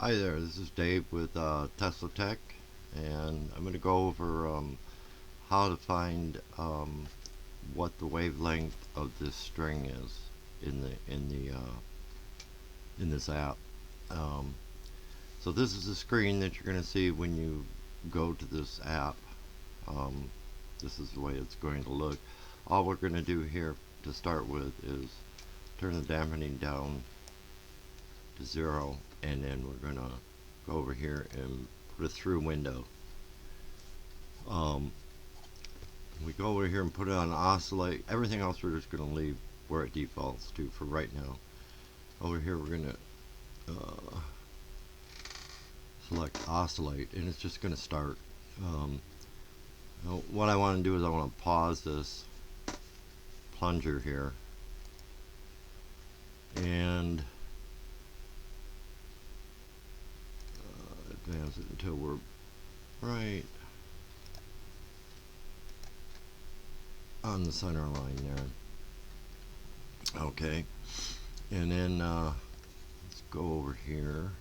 Hi there, this is Dave with Tesla Tech, and I'm going to go over how to find what the wavelength of this string is in this app. So this is the screen that you're going to see when you go to this app. This is the way it's going to look. All we're going to do here to start with is turn the dampening down to 0, and then we're going to go over here and put a through window. We go over here and put it on oscillate. Everything else we're just going to leave where it defaults to for right now. Over here we're going to select oscillate, and it's just going to start. What I want to do is I want to pause this plunger here and advance it until we're right on the center line there. Okay, and then let's go over here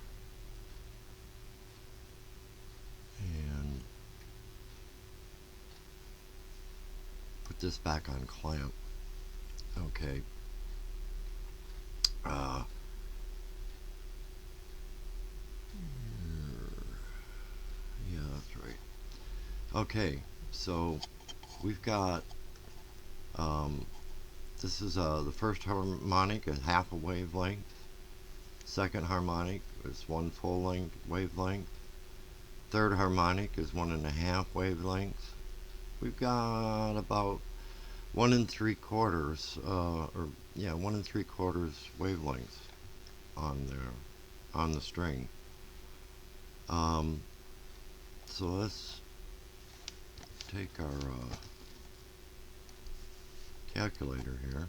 and put this back on clamp. Okay. Yeah, that's right. Okay, so we've got this is the first harmonic is half a wavelength. Second harmonic is 1 full length wavelength. Third harmonic is 1.5 wavelengths. We've got about 1 3/4, 1 3/4 wavelengths on there on the string. So let's take our calculator here,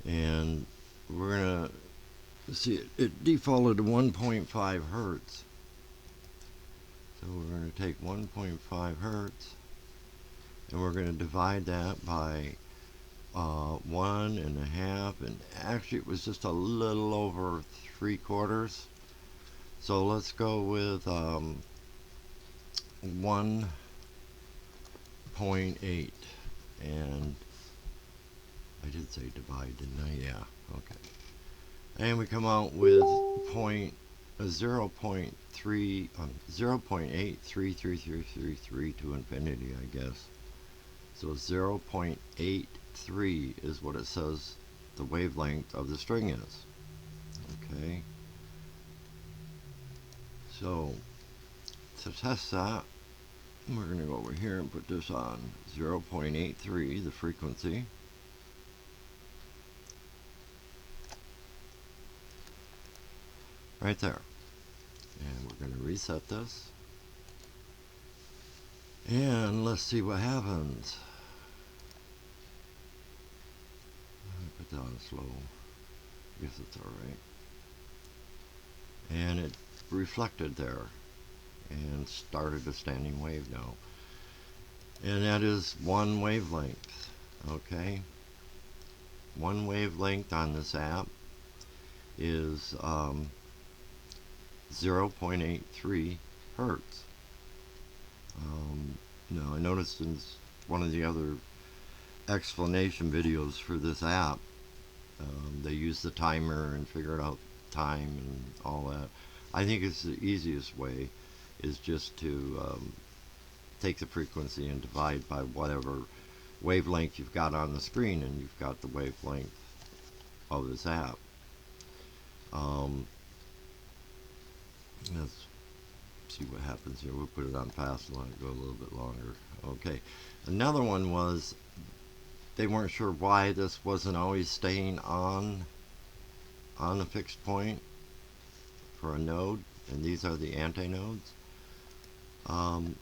and we're gonna see it defaulted to 1.5 hertz. So we're going to take 1.5 hertz, and we're going to divide that by 1.5, and actually it was just a little over 3/4. So let's go with 1.8, and I did say divide, didn't I? Yeah, okay. And we come out with 0.83333 to infinity, I guess. So 0.83 is what it says the wavelength of the string is. Okay. So to test that, we're going to go over here and put this on 0.83, the frequency. Right there. And we're going to reset this. And let's see what happens. Put that on slow. I guess it's alright. And it reflected there and started a standing wave now. And that is 1 wavelength. Okay. 1 wavelength on this app is 0.83 hertz. Now I noticed in one of the other explanation videos for this app, they use the timer and figured out time and all that. I think it's the easiest way is just to take the frequency and divide by whatever wavelength you've got on the screen, and you've got the wavelength of this app. Let's see what happens here. We'll put it on fast and let it go a little bit longer. Okay. Another one was they weren't sure why this wasn't always staying on a fixed point for a node, and these are the antinodes. Let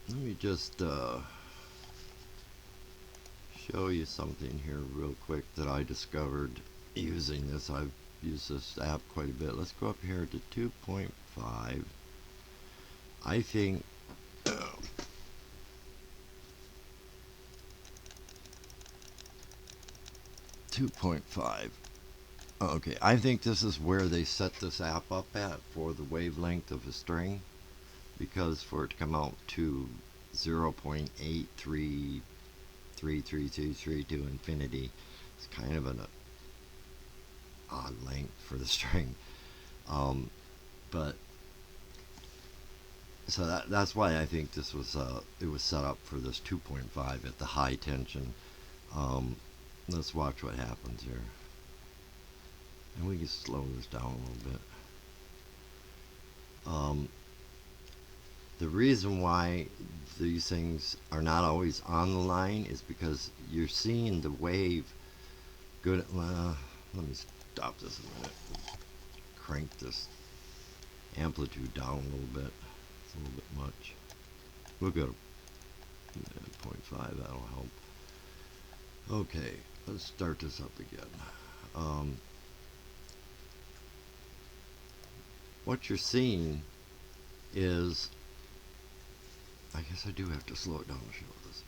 me just show you something here real quick that I discovered using this. I've used this app quite a bit. Let's go up here to 2.5. I think 2.5 Okay, I think this is where they set this app up at for the wavelength of a string, because for it to come out to 0.833333 to infinity, it's kind of an odd length for the string. But so that's why I think this was it was set up for this 2.5 at the high tension. Let's watch what happens here, and we can slow this down a little bit. The reason why these things are not always on the line is because you're seeing the wave good. Let me stop this a minute. Crank this amplitude down a little bit. It's a little bit much. We'll go to 0.5. That'll help. Okay, let's start this up again. What you're seeing is, I guess I do have to slow it down to show this.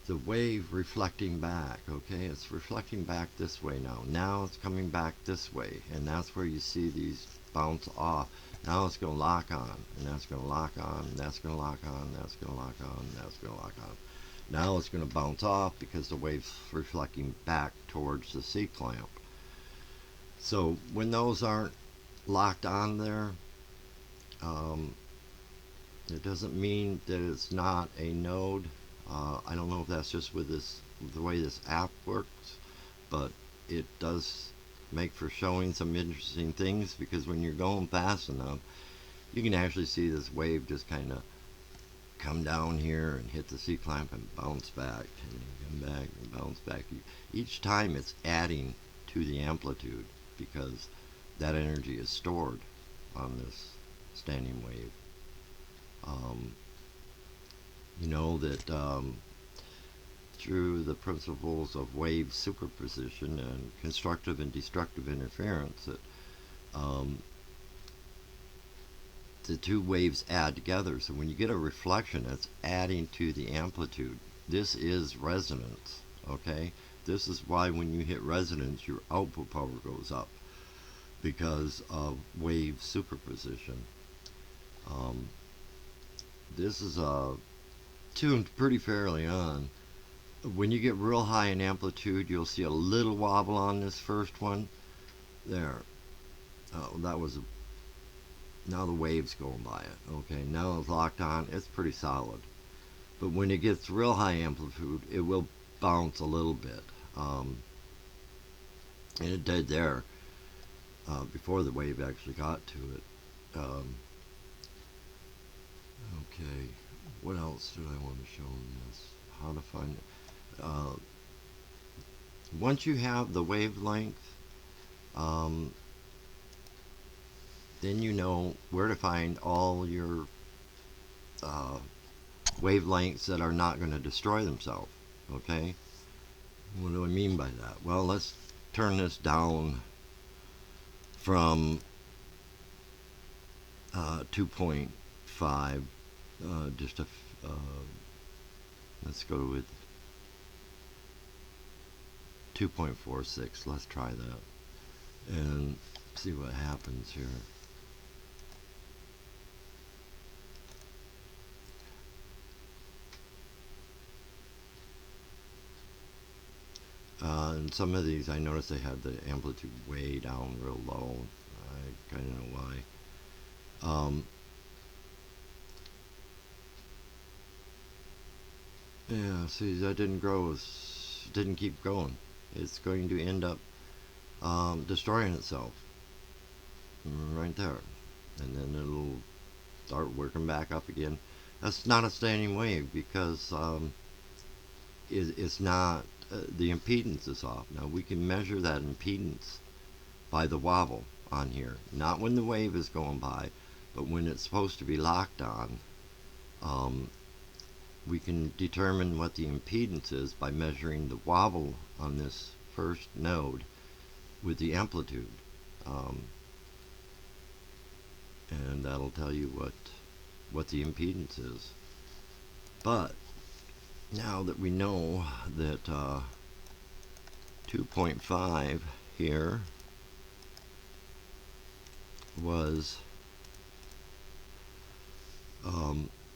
The wave reflecting back, okay? It's reflecting back this way now. Now it's coming back this way, and that's where you see these bounce off. Now it's going to lock on, and that's going to lock on, and that's going to lock on, that's going to lock on, and that's going to lock on. Now it's going to bounce off because the wave's reflecting back towards the C-clamp. So when those aren't locked on there, it doesn't mean that it's not a node. I don't know if that's just with the way this app works, but it does make for showing some interesting things, because when you're going fast enough, you can actually see this wave just kind of come down here and hit the C-clamp and bounce back, and come back and bounce back. Each time it's adding to the amplitude, because that energy is stored on this standing wave. You know that through the principles of wave superposition and constructive and destructive interference, that the two waves add together. So when you get a reflection, it's adding to the amplitude. This is resonance, okay? This is why when you hit resonance, your output power goes up, because of wave superposition. This is tuned pretty fairly on. When you get real high in amplitude, you'll see a little wobble on this first one. There. That was now the wave's going by it. Okay, now it's locked on. It's pretty solid. But when it gets real high amplitude, it will bounce a little bit. And it did there before the wave actually got to it. Okay, what else did I want to show in this? How to find it. Once you have the wavelength, then you know where to find all your wavelengths that are not going to destroy themselves. Okay? What do I mean by that? Well, let's turn this down from 2.5, let's go with 2.46. Let's try that and see what happens here. And some of these, I noticed they had the amplitude way down real low. I kind of know why. Yeah, see, that didn't grow, didn't keep going. It's going to end up destroying itself right there, and then it'll start working back up again. That's not a standing wave, because it's not, the impedance is off. Now we can measure that impedance by the wobble on here, not when the wave is going by, but when it's supposed to be locked on. We can determine what the impedance is by measuring the wobble on this first node with the amplitude, and that'll tell you what the impedance is. But now that we know that 2.5 here was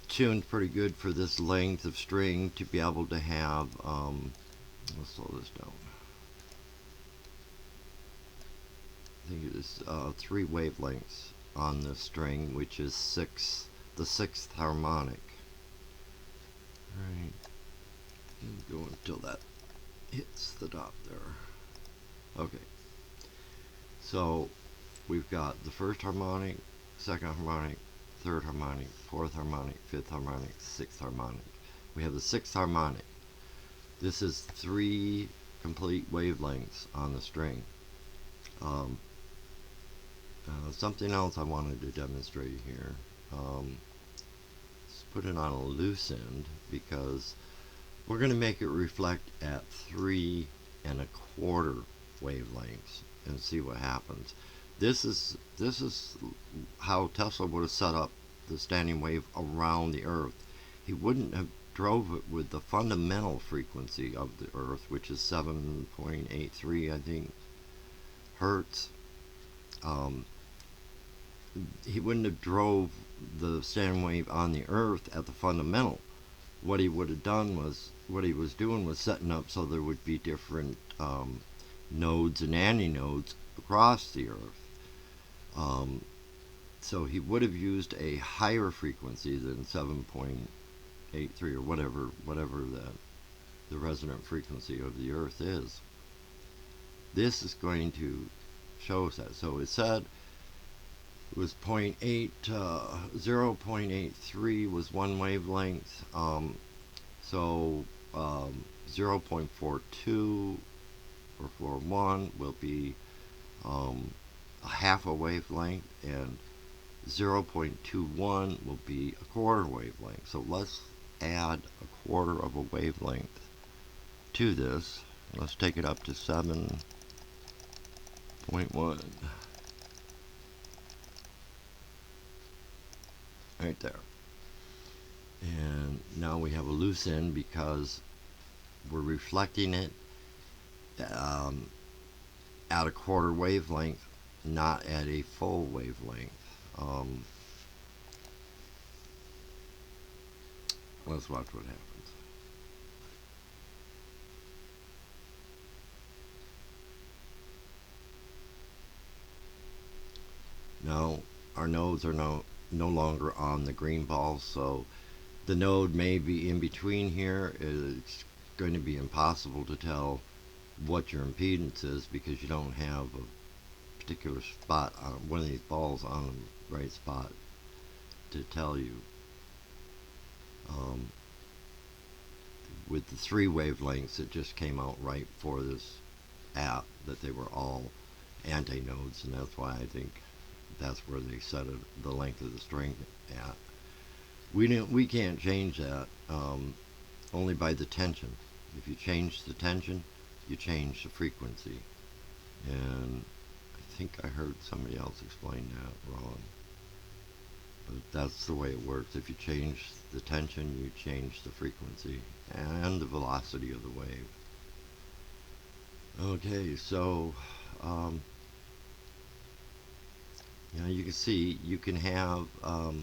tuned pretty good for this length of string to be able to have, let's slow this down. I think it is 3 wavelengths on this string, which is the 6th harmonic. Right, and go until that hits the top there. Okay, so we've got the 1st harmonic, 2nd harmonic, 3rd harmonic, 4th harmonic, 5th harmonic, 6th harmonic. We have the 6th harmonic. This is 3 complete wavelengths on the string. Something else I wanted to demonstrate here. Let's put it on a loose end because we're going to make it reflect at 3 1/4 wavelengths and see what happens. This is how Tesla would have set up the standing wave around the Earth. He wouldn't have drove it with the fundamental frequency of the Earth, which is 7.83, I think, hertz. He wouldn't have drove the standing wave on the Earth at the fundamental. What he would have done was, what he was doing was setting up so there would be different nodes and antinodes across the Earth. So he would have used a higher frequency than 7.83 or whatever the resonant frequency of the Earth is. This is going to show us that. So it said it was 0.83 was one wavelength. So 0.42 or 41 will be a half a wavelength, and 0.21 will be a quarter wavelength. So let's add a quarter of a wavelength to this. Let's take it up to 7.1. Right there. And now we have a loose end because we're reflecting it at a quarter wavelength, not at a full wavelength. Let's watch what happens. Now our nodes are no longer on the green ball, so the node may be in between here. It's going to be impossible to tell what your impedance is because you don't have a particular spot on one of these balls on the right spot to tell you. With the 3 wavelengths, it just came out right for this app that they were all antinodes, and that's why I think that's where they set it, the length of the string at. We can't change that, only by the tension. If you change the tension, you change the frequency. And I think I heard somebody else explain that wrong. But that's the way it works. If you change the tension, you change the frequency and the velocity of the wave. Okay, so you can see you can have a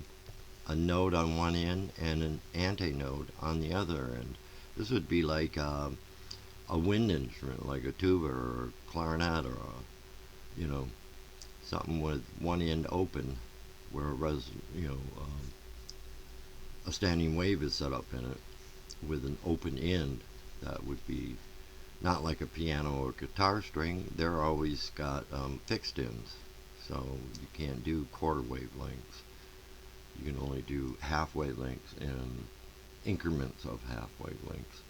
node on one end and an antinode on the other end. This would be like a wind instrument, like a tuba or a clarinet, or something with one end open, where a standing wave is set up in it with an open end. That would be not like a piano or guitar string. They're always got fixed ends, so you can't do quarter wavelengths. You can only do half wavelengths and increments of half wavelengths.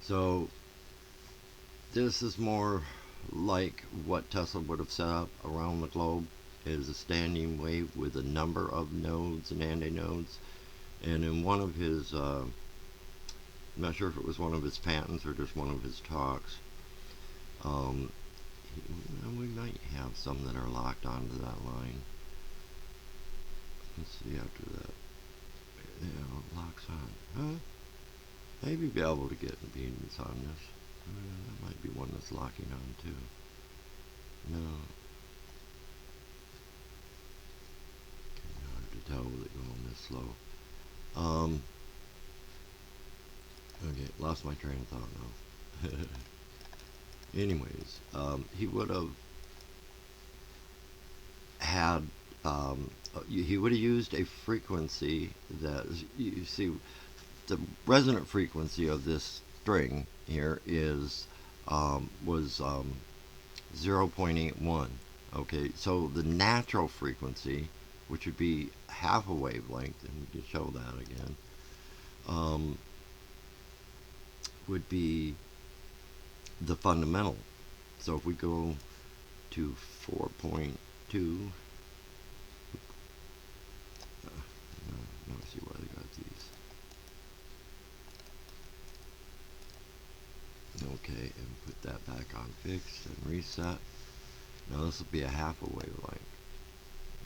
So this is more like what Tesla would have set up around the globe, is a standing wave with a number of nodes and antinodes. And in one of his, I'm not sure if it was one of his patents or just one of his talks, we might have some that are locked onto that line. Let's see after that. Yeah, it locks on. Huh? Maybe be able to get impedance on this. That might be one that's locking on too. No. Hard to tell with it going this slow. Okay, lost my train of thought now. Anyways, he would have had, he would have used a frequency that, you see, the resonant frequency of this string here is, was 0.81. Okay, so the natural frequency, which would be half a wavelength, and we can show that again, would be the fundamental. So if we go to 4.2, now see why they got these. Okay, and put that back on fixed and reset. Now this will be a half a wavelength.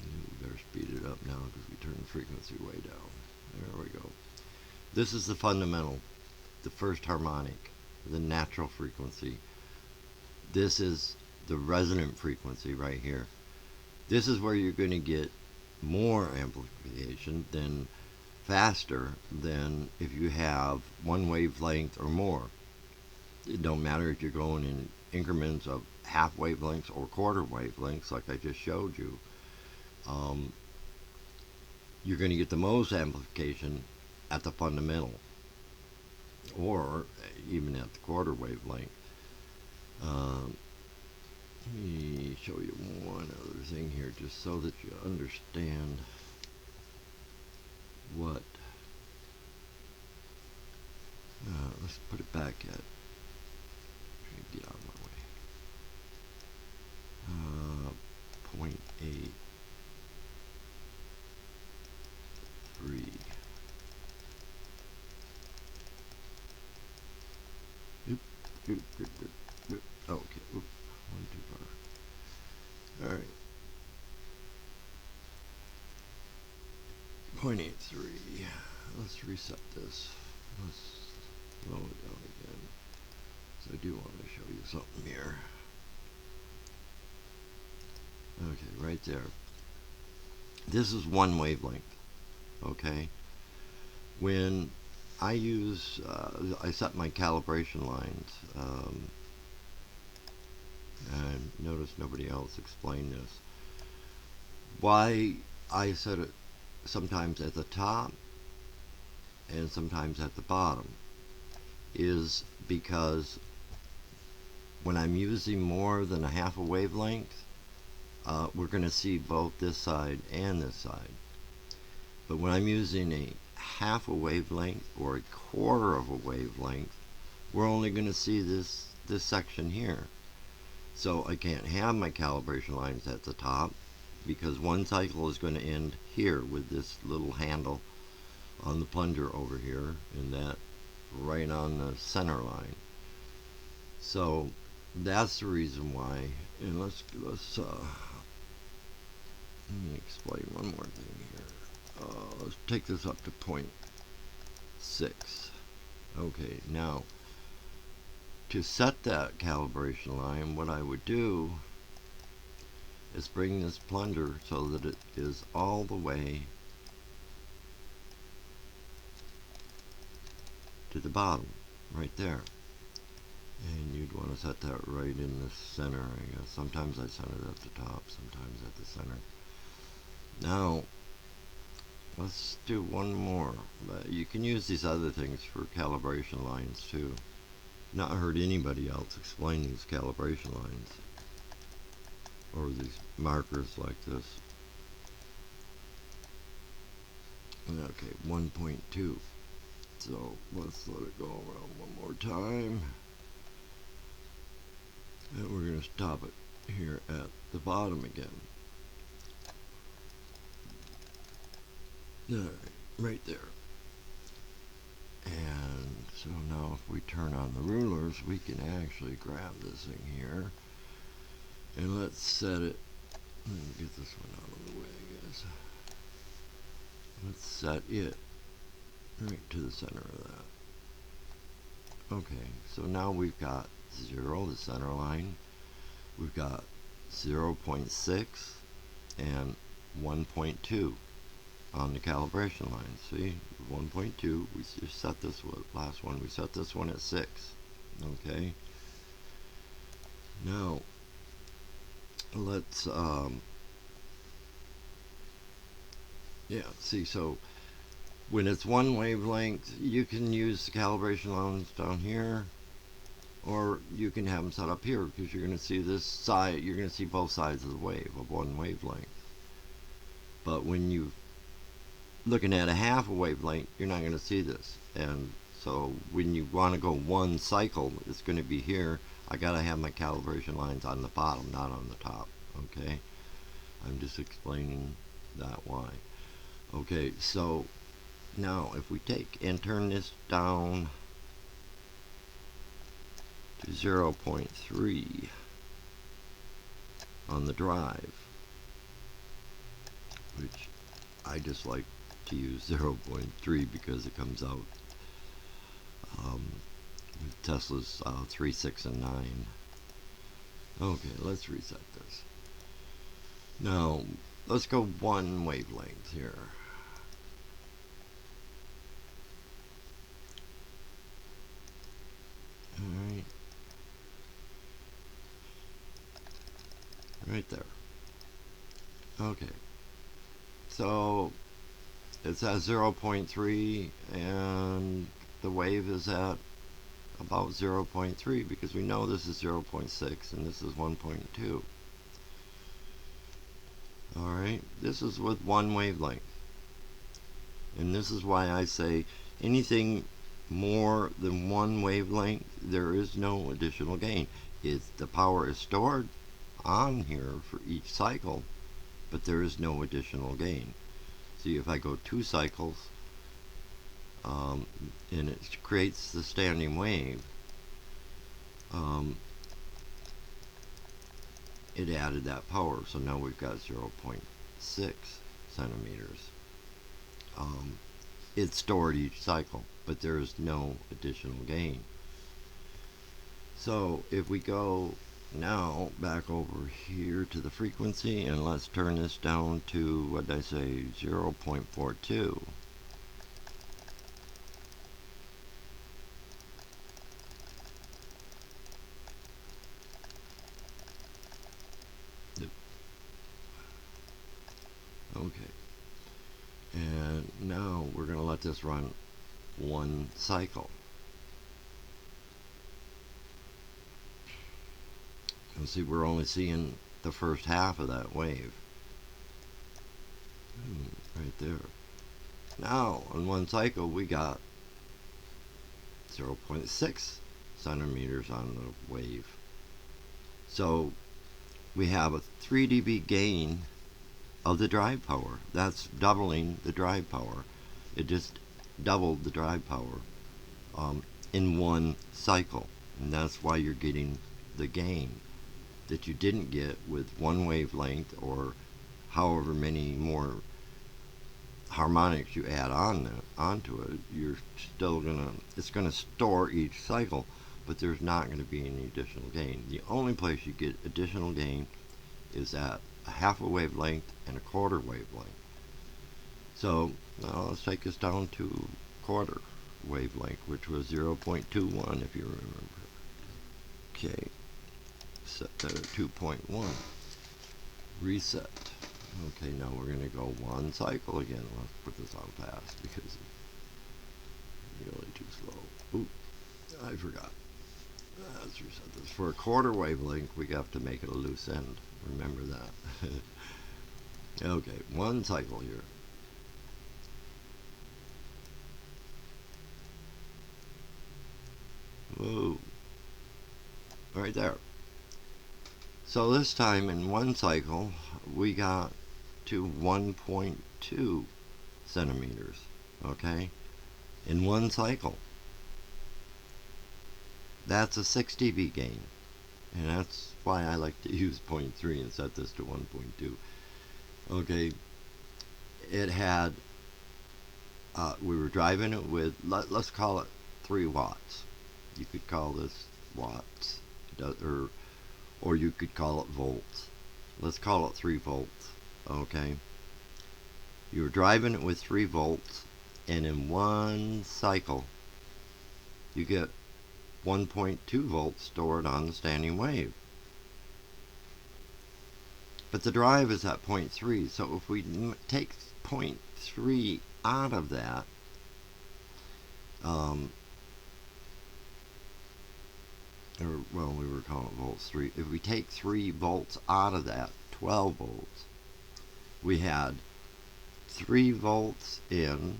We better speed it up now because we turned the frequency way down. There we go. This is the fundamental, the first harmonic, the natural frequency. This is the resonant frequency right here. This is where you're going to get more amplification than faster than if you have one wavelength or more. It don't matter if you're going in increments of half wavelengths or quarter wavelengths like I just showed you. You're going to get the most amplification at the fundamental or even at the quarter wavelength. Let me show you one other thing here just so that you understand what, let's put it back at, get out of my way, 0.83. Okay, one too far. Alright. 0.83. Let's reset this. Let's slow it down again. So I do want to show you something here. Okay, right there. This is one wavelength. Okay. When I use, I set my calibration lines, and notice nobody else explained this. Why I set it sometimes at the top and sometimes at the bottom is because when I'm using more than a half a wavelength, we're going to see both this side and this side. But when I'm using a half a wavelength or a quarter of a wavelength, we're only going to see this section here. So I can't have my calibration lines at the top because one cycle is going to end here with this little handle on the plunger over here and that right on the center line. So that's the reason why. And let's let me explain one more thing here. Let's take this up to 0.6. Okay, now to set that calibration line, what I would do is bring this plunger so that it is all the way to the bottom, right there. And you'd want to set that right in the center, I guess. Sometimes I set it at the top, sometimes at the center. Now, let's do one more. You can use these other things for calibration lines too. Not heard anybody else explain these calibration lines or these markers like this. Okay, 1.2. So let's let it go around one more time. And we're going to stop it here at the bottom again. Alright, right there. And so now if we turn on the rulers, we can actually grab this thing here. And let's set it. Let me get this one out of the way, I guess. Let's set it right to the center of that. Okay, so now we've got 0, the center line. We've got 0.6 and 1.2 on the calibration line. See, 1.2, we just set this one, last one, we set this one at 6. Okay, now let's, yeah, see, so when it's one wavelength, you can use the calibration lines down here, or you can have them set up here, because you're going to see this side, you're going to see both sides of the wave of one wavelength. But when you're looking at a half a wavelength, you're not going to see this. And so when you want to go one cycle, it's going to be here. I got to have my calibration lines on the bottom, not on the top. Okay, I'm just explaining that why. Okay, so now if we take and turn this down to 0.3 on the drive, which I just like to use 0.3 because it comes out with Tesla's 3, 6, and 9. Okay, let's reset this. Now, let's go one wavelength here. Alright. Right there. Okay. So, it's at 0.3 and the wave is at about 0.3 because we know this is 0.6 and this is 1.2. Alright, this is with one wavelength. And this is why I say anything more than one wavelength, there is no additional gain. The power is stored on here for each cycle, but there is no additional gain. See, if I go 2 cycles, and it creates the standing wave, it added that power, so now we've got 0.6 centimeters. It's stored each cycle, but there is no additional gain. So if we go now back over here to the frequency, and let's turn this down to, what did I say, 0.42. Okay, and now we're going to let this run one cycle. And see, we're only seeing the first half of that wave. Right there. Now, on one cycle, we got 0.6 centimeters on the wave. So, we have a 3 dB gain of the drive power. That's doubling the drive power. It just doubled the drive power in one cycle. And that's why you're getting the gain that you didn't get with one wavelength or however many more harmonics you add onto it. You're still it's gonna store each cycle, but there's not going to be any additional gain. The only place you get additional gain is at a half a wavelength and a quarter wavelength. So now let's take this down to quarter wavelength, which was 0.21 if you remember. Okay, set that at 2.1. Reset. Okay, now we're going to go one cycle again. Let's put this on fast because it's really too slow. Oop, I forgot. Let's reset this. For a quarter wavelength, we have to make it a loose end. Remember that. Okay, one cycle here. Whoa. Right there. So this time in one cycle, we got to 1.2 centimeters. Okay? In one cycle. That's a 6 dB gain. And that's why I like to use 0.3 and set this to 1.2. Okay, it had, we were driving it with, let's call it 3 watts. You could call this watts, or you could call it volts. Let's call it 3 volts, okay? You're driving it with 3 volts, and in one cycle, you get 1.2 volts stored on the standing wave. But the drive is at 0.3, so if we take 0.3 out of that, we were calling it volts 3. If we take 3 volts out of that, 12 volts, we had 3 volts in,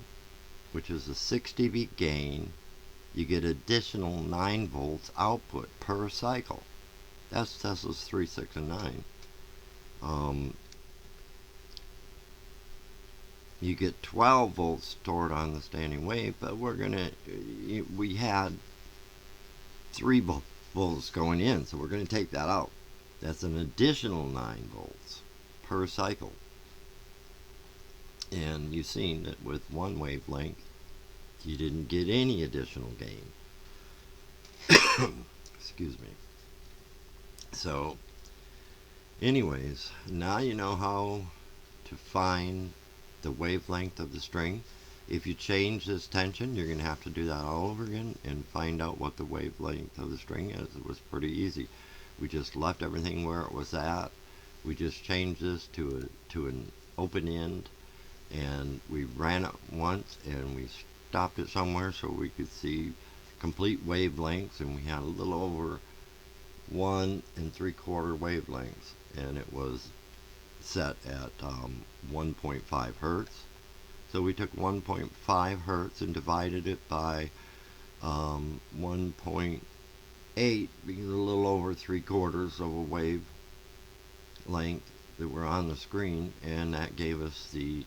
which is a 6 dB gain. You get additional 9 volts output per cycle. That's Tesla's 3, 6, and 9. You get 12 volts stored on the standing wave, but we had 3 volts going in, so we're going to take that out. That's an additional 9 volts per cycle. And you've seen that with one wavelength, you didn't get any additional gain. Excuse me. So, anyways, now you know how to find the wavelength of the string. If you change this tension, you're going to have to do that all over again and find out what the wavelength of the string is. It was pretty easy. We just left everything where it was at. We just changed this to an open end, and we ran it once, and we stopped it somewhere so we could see complete wavelengths, and we had a little over 1 3/4 wavelengths, and it was set at 1.5 hertz. So we took 1.5 hertz and divided it by 1.8, being a little over 3/4 of a wavelength that were on the screen, and that gave us the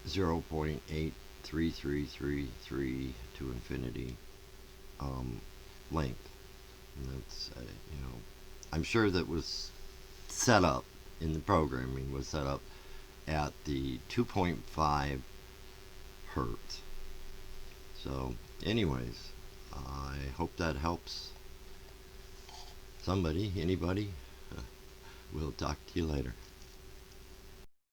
0.83333 to infinity length. And that's, I'm sure that was set up in the programming, was set up at the 2.5 hertz. So, anyways, I hope that helps somebody, anybody. We'll talk to you later.